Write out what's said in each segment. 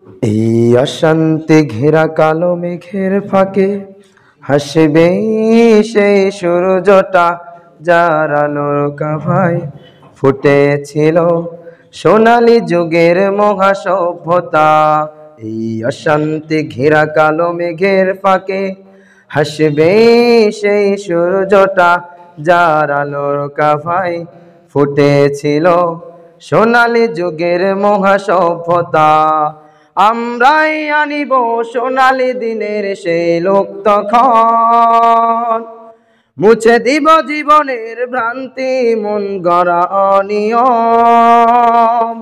এই অশান্তি ঘেরা কালো মেঘের ফাঁকে হাসবে সেই সূর্যটা, যার আলোর কাভায় ফুটেছিল সোনালী যুগের মহাসভ্যতা। এই অশান্তি ঘেরা কালো মেঘের ফাঁকে হাসবে সেই সূর্যটা, যার আলোর কাভায় ফুটেছিল সোনালী যুগের মহাসভ্যতা। আমরাই আনিব সোনালী দিনের সেই লোক তখন, মুছে দিব জীবনের ভ্রান্তি মন গড়া অনিয়ম।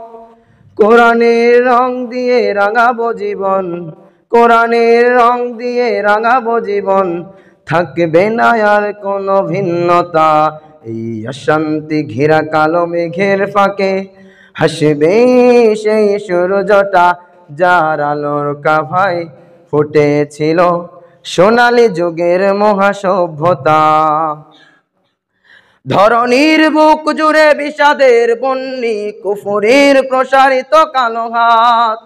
কোরআনের রং দিয়ে রাঙাবো জীবন, কোরআনের রং দিয়ে রাঙাবো জীবন, থাকবে না আর কোনো ভিন্নতা। এই অশান্তি ঘেরা কালো মেঘের ফাঁকে হাসবে সেই সূর্যটা, যার আলোর কাভায় ফুটেছিল সোনালী যুগের মহাসভ্যতা। ধরণীর বুক জুড়ে বিষাদের বন্যি, কুফুরির প্রসারিত কালো হাত,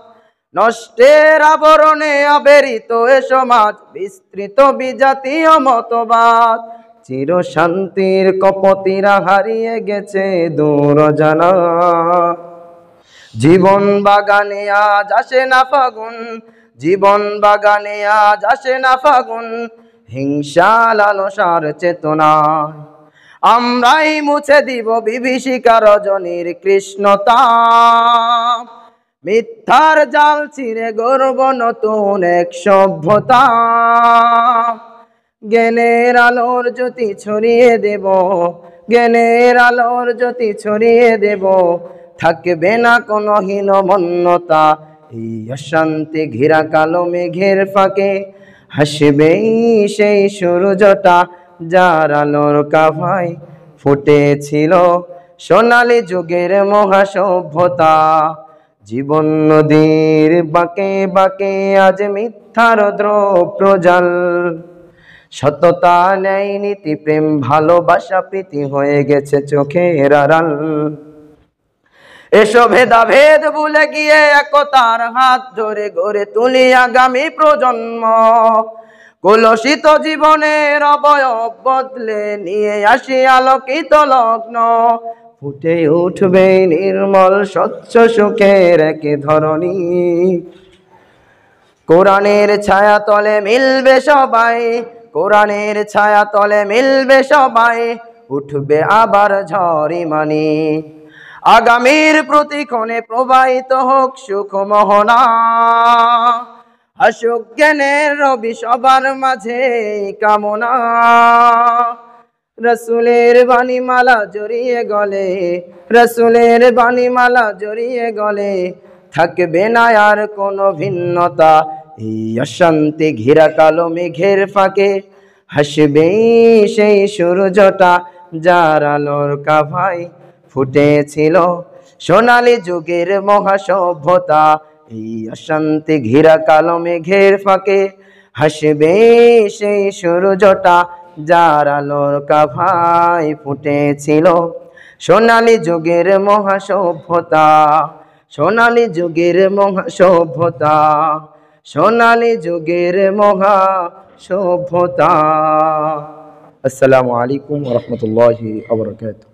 নষ্টের আবরণে আবেরিত এ সমাজ, বিস্তৃত বিজাতীয় মতবাদ। চির শান্তির কপতিরা হারিয়ে গেছে দূর জানা, জীবন বাগানে আজ আসে না ফাগুন, জীবন বাগানে আজ আসে না ফাগুন, হিংসা লালসার চেতনা। আমরাই মুছে দিব বিভীষিকা রজনীর কৃষ্ণতা, মিথ্যার জাল ছিঁড়ে গর্ব নতুন এক সভ্যতা। জ্ঞানের আলোর জ্যোতি ছড়িয়ে দেব, জ্ঞানের আলোর জ্যোতি ছড়িয়ে দেব, থাকবে না কোনো হীনমন্যতা। এই অশান্তি ঘেরা কালো মেঘের ফাঁকে হাসবে সেই সূর্যটা, যার আলোর কাভায় ফুটেছিল সোনালী যুগের মহাসভ্যতা। জীবন নদীর বাঁকে বাঁকে আজ মিথ্যার দ্রব্যজাল, সততা ন্যায় নীতি প্রেম ভালোবাসা প্রীতি হয়ে গেছে চোখের আড়াল। এসো ভেদাভেদ ভুলে গিয়ে একতার হাত ধরে গড়ে তুলি আগামী প্রজন্ম। কলুষিত জীবনের অবয়ব বদলে নিয়ে আসি আলোকিত লগ্ন, ফুটে উঠবে নির্মল স্বচ্ছ সুখের এক ধরনী। কোরআনের ছায়া তলে মিলবে সবাই, কোরআনের ছায়া তলে মিলবে সবাই, উঠবে আবার ঝড় ইমানি। আগামীর প্রতিক্ষণে প্রবাহিত হোক সুখ মোহনা, আসুক জ্ঞানের রবি সবার মাঝে কামনা। রসুলের বাণীমালা জড়িয়ে গলে, রসুলের বাণীমালা জড়িয়ে গলে, থাকবে না আর কোনো ভিন্নতা। এই অশান্তি ঘেরা কালো মেঘের ফাঁকে হাসবে সেই সূর্যটা, যার আলোর কাভায় ফুটেছিল সোনালী যুগের মহাসভ্যতা। এই অশান্তি ঘেরা কালো মেঘের ফাঁকে হাসবে সেই সূর্যটা, যার আলোর কাভায় ফুটেছিল সোনালী যুগের মহাসভ্যতা, সোনালী যুগের মহাসভ্যতা, সোনালী যুগের মহাসভ্যতা। আসসালামু আলাইকুম ওয়া রাহমাতুল্লাহি ওয়া বারাকাতুহু।